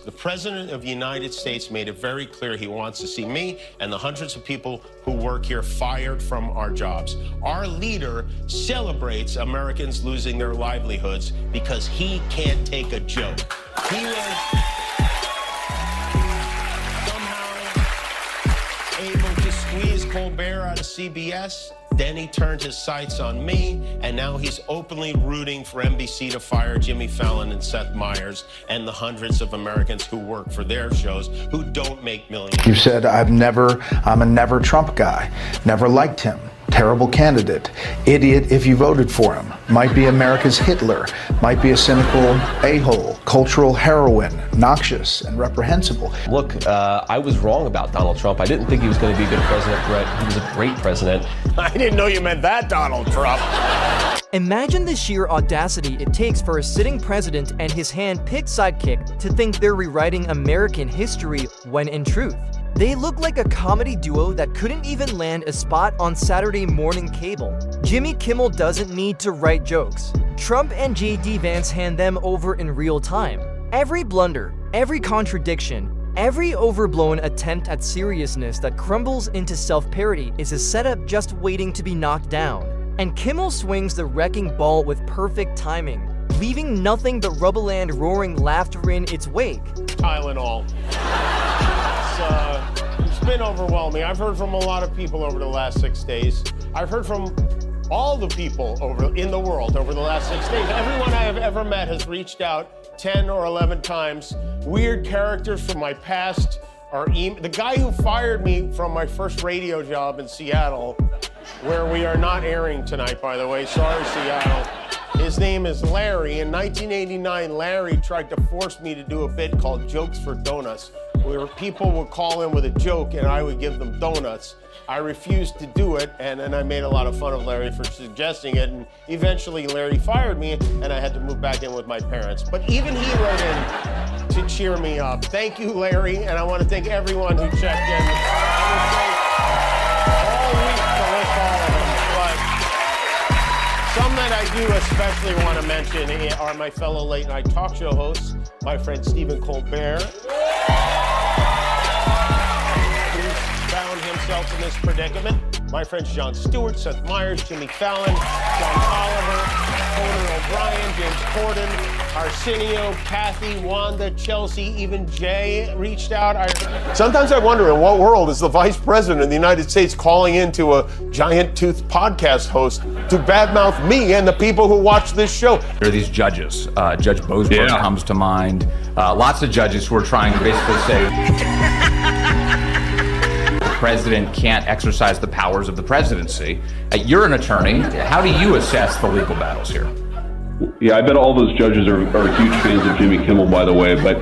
The President of the United States made it very clear he wants to see me and the hundreds of people who work here fired from our jobs. Our leader celebrates Americans losing their livelihoods because he can't take a joke. He was somehow able to squeeze Colbert out of CBS. Then he turned his sights on me, and now he's openly rooting for NBC to fire Jimmy Fallon and Seth Meyers and the hundreds of Americans who work for their shows who don't make millions. You said, I'm a never Trump guy, never liked him, terrible candidate, idiot if you voted for him, might be America's Hitler, might be a cynical a-hole, cultural heroine, noxious and reprehensible. Look, I was wrong about Donald Trump. I didn't think he was going to be a good president, Brett. He was a great president. I didn't know you meant that, Donald Trump. Imagine the sheer audacity it takes for a sitting president and his hand-picked sidekick to think they're rewriting American history when in truth, they look like a comedy duo that couldn't even land a spot on Saturday morning cable. Jimmy Kimmel doesn't need to write jokes. Trump and JD Vance hand them over in real time. Every blunder, every contradiction, every overblown attempt at seriousness that crumbles into self-parody is a setup just waiting to be knocked down. And Kimmel swings the wrecking ball with perfect timing, leaving nothing but Rubberland roaring laughter in its wake. Tylenol. It's been overwhelming. I've heard from a lot of people over the last 6 days. I've heard from all the people in the world over the last 6 days. Everyone I have ever met has reached out 10 or 11 times. Weird characters from my past are the guy who fired me from my first radio job in Seattle, where we are not airing tonight, by the way. Sorry, Seattle. His name is Larry. In 1989, Larry tried to force me to do a bit called Jokes for Donuts, where people would call in with a joke and I would give them donuts. I refused to do it, and then I made a lot of fun of Larry for suggesting it, and eventually Larry fired me, and I had to move back in with my parents. But even he wrote in to cheer me up. Thank you, Larry, and I want to thank everyone who checked in. All week to list all of them, but some that I do especially want to mention are my fellow late night talk show hosts, my friend Stephen Colbert, found himself in this predicament. My friends Jon Stewart, Seth Meyers, Jimmy Fallon, John Oliver, Conan O'Brien, James Corden, Arsenio, Kathy, Wanda, Chelsea, even Jay reached out. Sometimes I wonder in what world is the Vice President of the United States calling into a giant tooth podcast host to badmouth me and the people who watch this show. There are these judges. Judge Boasberg comes to mind. Lots of judges who are trying to basically say the president can't exercise the powers of the presidency. You're an attorney. How do you assess the legal battles here? Yeah, I bet all those judges are huge fans of Jimmy Kimmel, by the way. But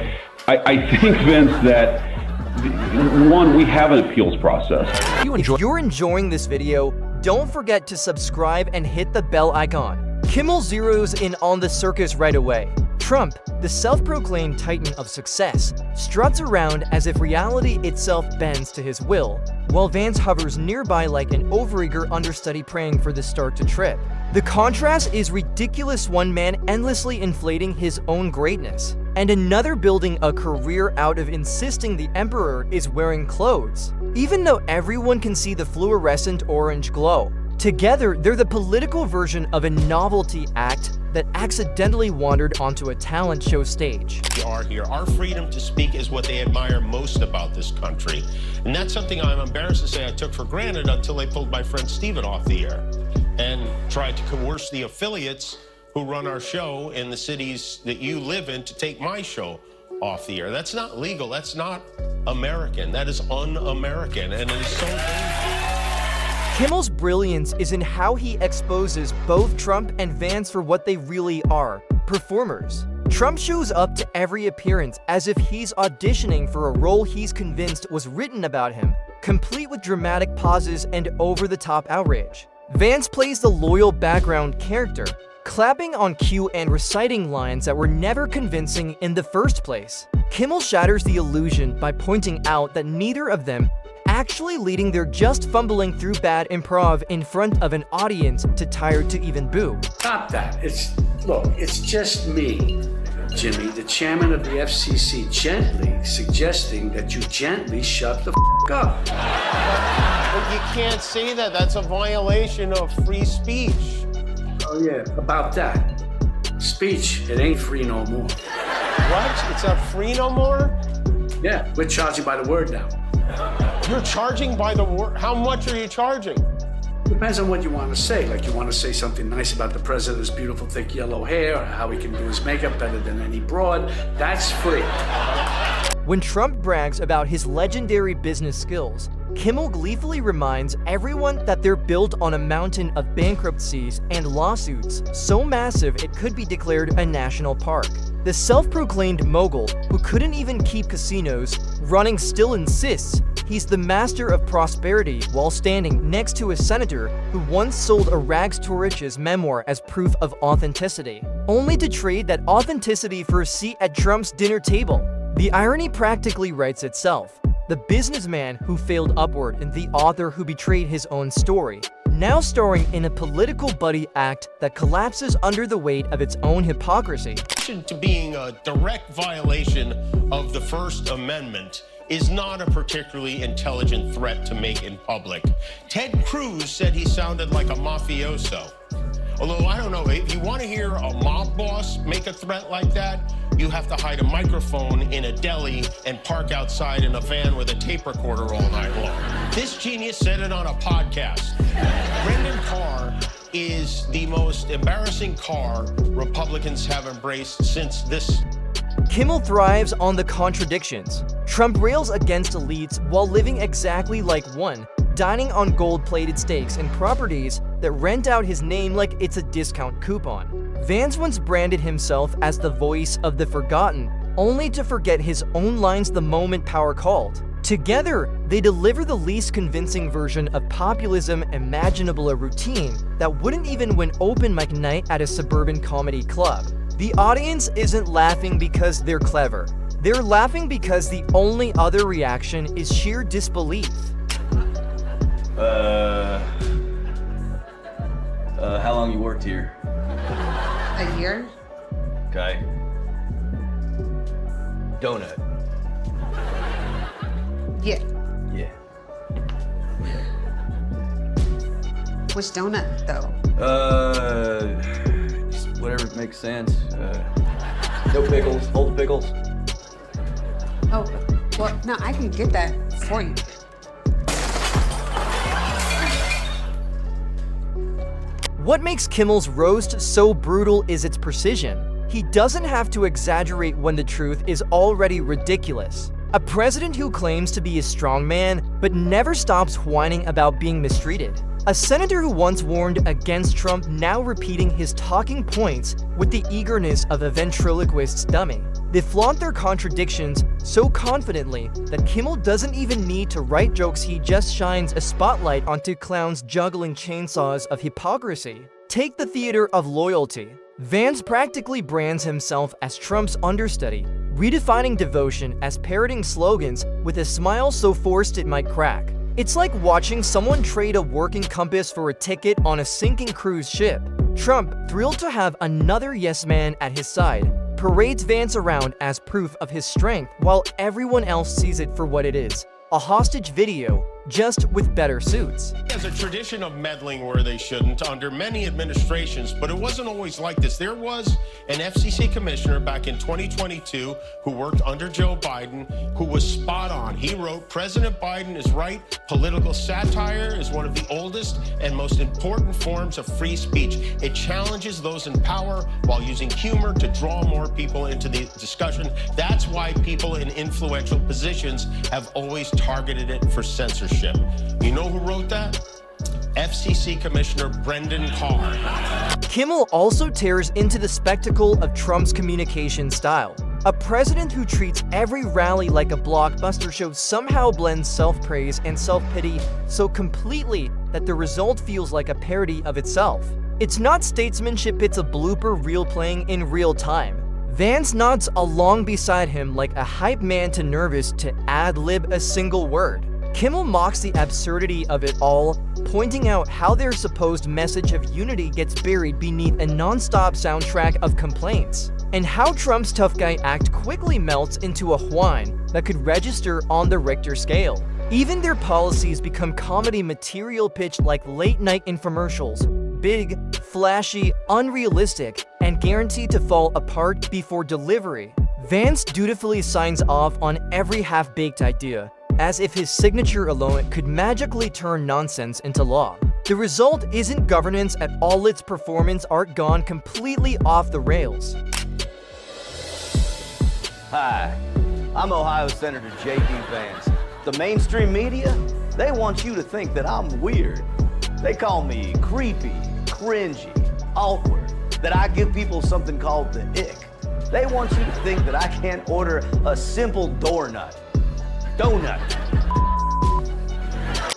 I think, Vince, that one, we have an appeals process. If you're enjoying this video, don't forget to subscribe and hit the bell icon. Kimmel zeroes in on the circus right away. Trump, the self-proclaimed titan of success, struts around as if reality itself bends to his will, while Vance hovers nearby like an overeager understudy praying for the start to trip. The contrast is ridiculous, one man endlessly inflating his own greatness, and another building a career out of insisting the emperor is wearing clothes, even though everyone can see the fluorescent orange glow. Together, they're the political version of a novelty act that accidentally wandered onto a talent show stage. We are here. Our freedom to speak is what they admire most about this country. And that's something I'm embarrassed to say I took for granted until they pulled my friend Stephen off the air and tried to coerce the affiliates who run our show in the cities that you live in to take my show off the air. That's not legal. That's not American. That is un-American, and it is so dangerous. Kimmel's brilliance is in how he exposes both Trump and Vance for what they really are, performers. Trump shows up to every appearance as if he's auditioning for a role he's convinced was written about him, complete with dramatic pauses and over-the-top outrage. Vance plays the loyal background character, clapping on cue and reciting lines that were never convincing in the first place. Kimmel shatters the illusion by pointing out that neither of them actually leading, they're just fumbling through bad improv in front of an audience too tired to even boo. Stop that. It's just me. Jimmy, the chairman of the FCC gently suggesting that you gently shut the up. But you can't say that. That's a violation of free speech. Oh yeah, about that. Speech, it ain't free no more. What? It's not free no more? Yeah, we're charging by the word now. You're charging by the word? How much are you charging? Depends on what you want to say. Like, you want to say something nice about the president's beautiful thick yellow hair, or how he can do his makeup better than any broad. That's free. When Trump brags about his legendary business skills, Kimmel gleefully reminds everyone that they're built on a mountain of bankruptcies and lawsuits so massive it could be declared a national park. The self-proclaimed mogul, who couldn't even keep casinos running, still insists he's the master of prosperity while standing next to a senator who once sold a rags to riches memoir as proof of authenticity, only to trade that authenticity for a seat at Trump's dinner table. The irony practically writes itself. The businessman who failed upward and the author who betrayed his own story, now starring in a political buddy act that collapses under the weight of its own hypocrisy. To being a direct violation of the First Amendment is not a particularly intelligent threat to make in public. Ted Cruz said he sounded like a mafioso. Although, I don't know, if you want to hear a mob boss make a threat like that, you have to hide a microphone in a deli and park outside in a van with a tape recorder all night long. This genius said it on a podcast. Brendan Carr is the most embarrassing car Republicans have embraced since this. Kimmel thrives on the contradictions. Trump rails against elites while living exactly like one, dining on gold-plated steaks and properties that rent out his name like it's a discount coupon. Vance once branded himself as the voice of the forgotten, only to forget his own lines the moment power called. Together, they deliver the least convincing version of populism imaginable, a routine that wouldn't even win open mic night at a suburban comedy club. The audience isn't laughing because they're clever. They're laughing because the only other reaction is sheer disbelief. How long you worked here? A year. Okay. Donut. Yeah. Yeah. Which donut, though? Just whatever makes sense. No pickles. Hold the pickles. Oh, well, no, I can get that for you. What makes Kimmel's roast so brutal is its precision. He doesn't have to exaggerate when the truth is already ridiculous. A president who claims to be a strong man, but never stops whining about being mistreated. A senator who once warned against Trump, now repeating his talking points with the eagerness of a ventriloquist's dummy. They flaunt their contradictions so confidently that Kimmel doesn't even need to write jokes, he just shines a spotlight onto clowns juggling chainsaws of hypocrisy. Take the theater of loyalty. Vance practically brands himself as Trump's understudy, redefining devotion as parroting slogans with a smile so forced it might crack. It's like watching someone trade a working compass for a ticket on a sinking cruise ship. Trump, thrilled to have another yes man at his side, parades Vance around as proof of his strength while everyone else sees it for what it is, a hostage video, just with better suits. There's a tradition of meddling where they shouldn't under many administrations, but it wasn't always like this. There was an FCC commissioner back in 2022 who worked under Joe Biden, who was spot on. He wrote, "President Biden is right. Political satire is one of the oldest and most important forms of free speech. It challenges those in power while using humor to draw more people into the discussion. That's why people in influential positions have always targeted it for censorship." You know who wrote that? FCC Commissioner Brendan Carr. Kimmel also tears into the spectacle of Trump's communication style. A president who treats every rally like a blockbuster show somehow blends self-praise and self-pity so completely that the result feels like a parody of itself. It's not statesmanship, it's a blooper reel playing in real time. Vance nods along beside him like a hype man too nervous to ad-lib a single word. Kimmel mocks the absurdity of it all, pointing out how their supposed message of unity gets buried beneath a non-stop soundtrack of complaints. and how Trump's tough guy act quickly melts into a whine that could register on the Richter scale. Even their policies become comedy material pitched like late-night infomercials, big, flashy, unrealistic, and guaranteed to fall apart before delivery. Vance dutifully signs off on every half-baked idea, as if his signature alone could magically turn nonsense into law. The result isn't governance at all, its performance art gone completely off the rails. Hi, I'm Ohio Senator JD Vance. The mainstream media, they want you to think that I'm weird. They call me creepy, cringy, awkward, that I give people something called the ick. They want you to think that I can't order a simple donut.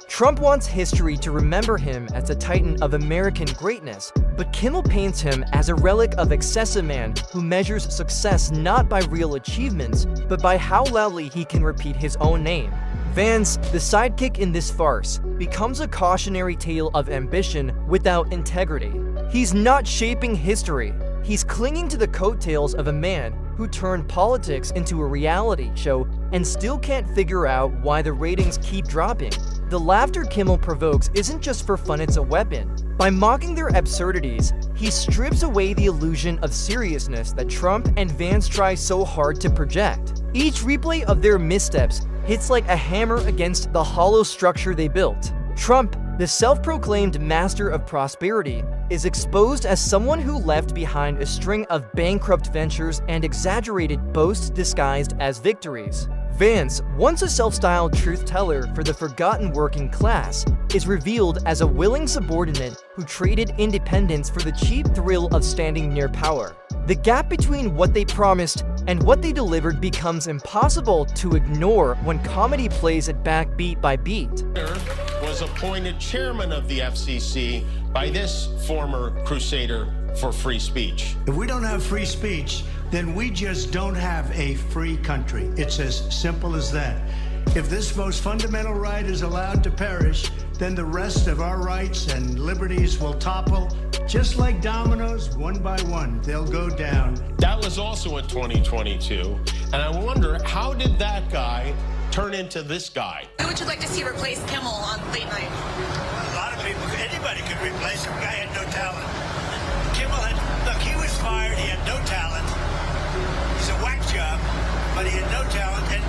Trump wants history to remember him as a titan of American greatness, but Kimmel paints him as a relic of excessive man who measures success not by real achievements, but by how loudly he can repeat his own name. Vance, the sidekick in this farce, becomes a cautionary tale of ambition without integrity. He's not shaping history. He's clinging to the coattails of a man who turned politics into a reality show and still can't figure out why the ratings keep dropping. The laughter Kimmel provokes isn't just for fun, it's a weapon. By mocking their absurdities, he strips away the illusion of seriousness that Trump and Vance try so hard to project. Each replay of their missteps hits like a hammer against the hollow structure they built. Trump, the self-proclaimed master of prosperity, is exposed as someone who left behind a string of bankrupt ventures and exaggerated boasts disguised as victories. Vance, once a self-styled truth-teller for the forgotten working class, is revealed as a willing subordinate who traded independence for the cheap thrill of standing near power. The gap between what they promised and what they delivered becomes impossible to ignore when comedy plays it back beat by beat. Was appointed chairman of the FCC by this former crusader for free speech. If we don't have free speech, then we just don't have a free country. It's as simple as that. If this most fundamental right is allowed to perish, then the rest of our rights and liberties will topple. Just like dominoes, one by one, they'll go down. That was also in 2022. And I wonder, how did that guy turn into this guy? Who would you like to see replace Kimmel on late night? A lot of people, anybody could replace him. Guy had no talent. Kimmel look, he was fired, he had no talent. He's a whack job, but he had no talent, and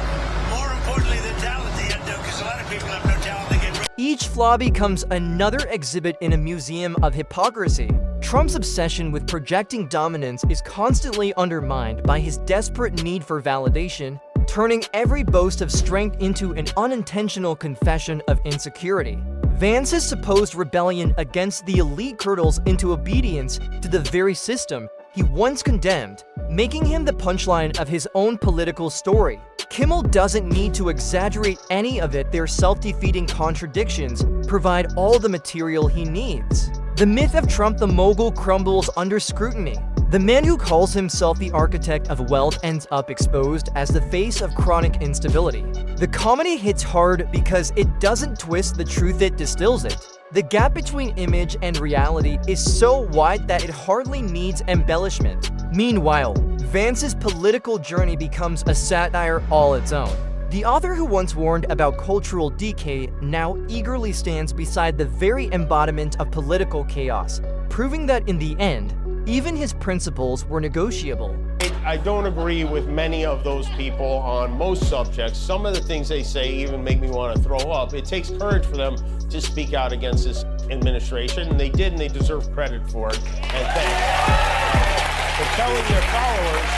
more importantly than talent, he had no, because a lot of people have no talent, they get rid. Each flaw becomes another exhibit in a museum of hypocrisy. Trump's obsession with projecting dominance is constantly undermined by his desperate need for validation, turning every boast of strength into an unintentional confession of insecurity. Vance's supposed rebellion against the elite curdles into obedience to the very system he once condemned, making him the punchline of his own political story. Kimmel doesn't need to exaggerate any of it. Their self-defeating contradictions provide all the material he needs. The myth of Trump the mogul crumbles under scrutiny. The man who calls himself the architect of wealth ends up exposed as the face of chronic instability. The comedy hits hard because it doesn't twist the truth, it distills it. The gap between image and reality is so wide that it hardly needs embellishment. Meanwhile, Vance's political journey becomes a satire all its own. The author who once warned about cultural decay now eagerly stands beside the very embodiment of political chaos, proving that in the end, even his principles were negotiable. I don't agree with many of those people on most subjects. Some of the things they say even make me want to throw up. It takes courage for them to speak out against this administration, and they did, and they deserve credit for it. And thanks for telling your followers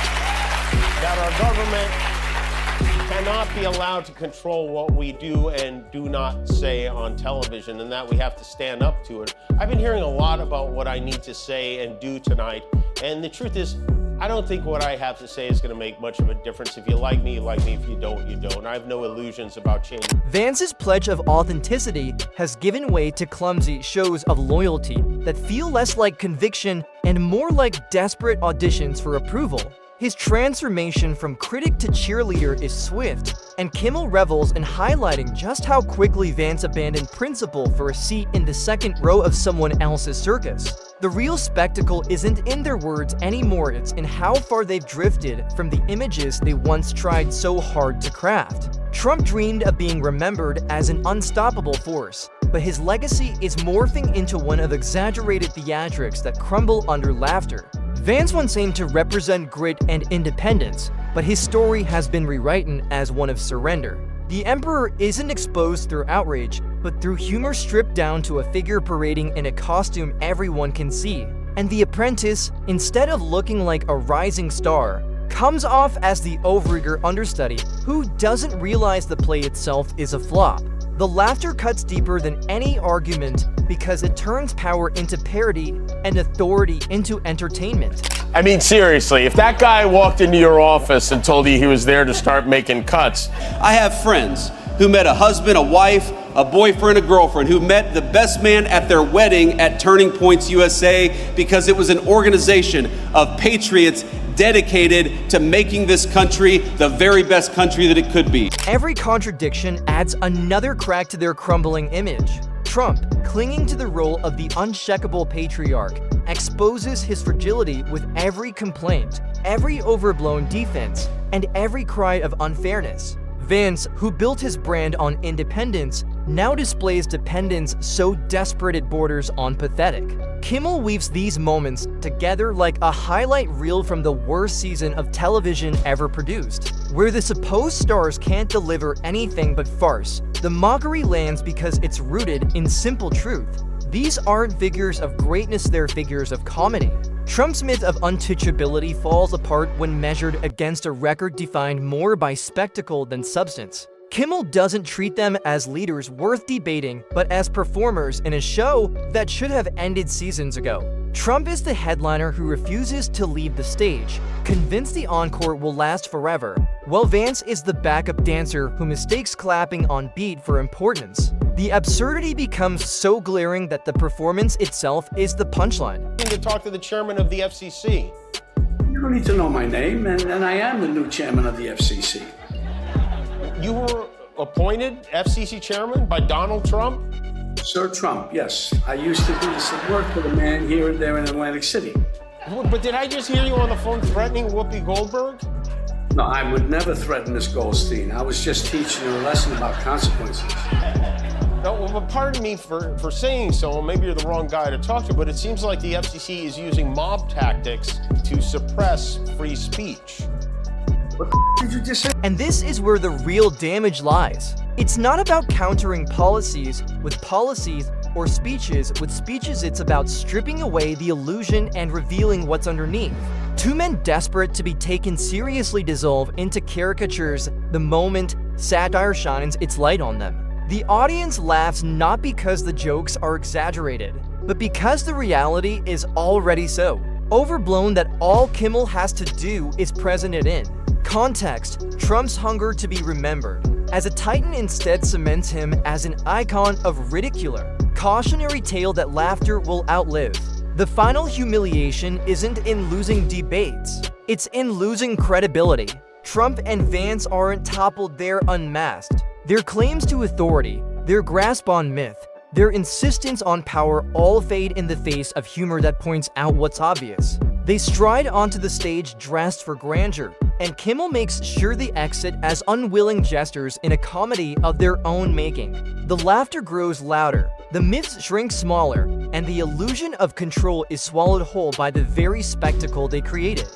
that our government cannot be allowed to control what we do and do not say on television, and that we have to stand up to it. I've been hearing a lot about what I need to say and do tonight, and the truth is, I don't think what I have to say is going to make much of a difference. If you like me, you like me. If you don't, you don't. I have no illusions about change. Vance's pledge of authenticity has given way to clumsy shows of loyalty that feel less like conviction and more like desperate auditions for approval. His transformation from critic to cheerleader is swift, and Kimmel revels in highlighting just how quickly Vance abandoned principle for a seat in the second row of someone else's circus. The real spectacle isn't in their words anymore, it's in how far they've drifted from the images they once tried so hard to craft. Trump dreamed of being remembered as an unstoppable force, but his legacy is morphing into one of exaggerated theatrics that crumble under laughter. Vance once aimed to represent grit and independence, but his story has been rewritten as one of surrender. The emperor isn't exposed through outrage, but through humor stripped down to a figure parading in a costume everyone can see. And the apprentice, instead of looking like a rising star, comes off as the overeager understudy who doesn't realize the play itself is a flop. The laughter cuts deeper than any argument because it turns power into parody and authority into entertainment. I mean, seriously, if that guy walked into your office and told you he was there to start making cuts. I have friends who met a husband, a wife, a boyfriend, a girlfriend, who met the best man at their wedding at Turning Points USA because it was an organization of patriots dedicated to making this country the very best country that it could be. Every contradiction adds another crack to their crumbling image. Trump, clinging to the role of the uncheckable patriarch, exposes his fragility with every complaint, every overblown defense, and every cry of unfairness. Vance, who built his brand on independence, now displays dependence so desperate it borders on pathetic. Kimmel weaves these moments together like a highlight reel from the worst season of television ever produced, where the supposed stars can't deliver anything but farce. The mockery lands because it's rooted in simple truth. These aren't figures of greatness, they're figures of comedy. Trump's myth of untouchability falls apart when measured against a record defined more by spectacle than substance. Kimmel doesn't treat them as leaders worth debating, but as performers in a show that should have ended seasons ago. Trump is the headliner who refuses to leave the stage, convinced the encore will last forever, while Vance is the backup dancer who mistakes clapping on beat for importance. The absurdity becomes so glaring that the performance itself is the punchline. To talk to the chairman of the FCC. You don't need to know my name, and I am the new chairman of the FCC. You were appointed FCC chairman by Donald Trump? Sir Trump, yes. I used to do some work for the man here and there in Atlantic City. But did I just hear you on the phone threatening Whoopi Goldberg? No, I would never threaten Miss Goldstein. I was just teaching her a lesson about consequences. No, well, pardon me for saying so, and maybe you're the wrong guy to talk to, but it seems like the FCC is using mob tactics to suppress free speech. What the did you just say? And this is where the real damage lies. It's not about countering policies with policies or speeches with speeches, it's about stripping away the illusion and revealing what's underneath. Two men desperate to be taken seriously dissolve into caricatures the moment satire shines its light on them. The audience laughs not because the jokes are exaggerated, but because the reality is already so overblown that all Kimmel has to do is present it in context. Trump's hunger to be remembered as a titan instead cements him as an icon of ridiculer, cautionary tale that laughter will outlive. The final humiliation isn't in losing debates, it's in losing credibility. Trump and Vance aren't toppled, they're unmasked. Their claims to authority, their grasp on myth, their insistence on power all fade in the face of humor that points out what's obvious. They stride onto the stage dressed for grandeur, and Kimmel makes sure they exit as unwilling jesters in a comedy of their own making. The laughter grows louder, the myths shrink smaller, and the illusion of control is swallowed whole by the very spectacle they created.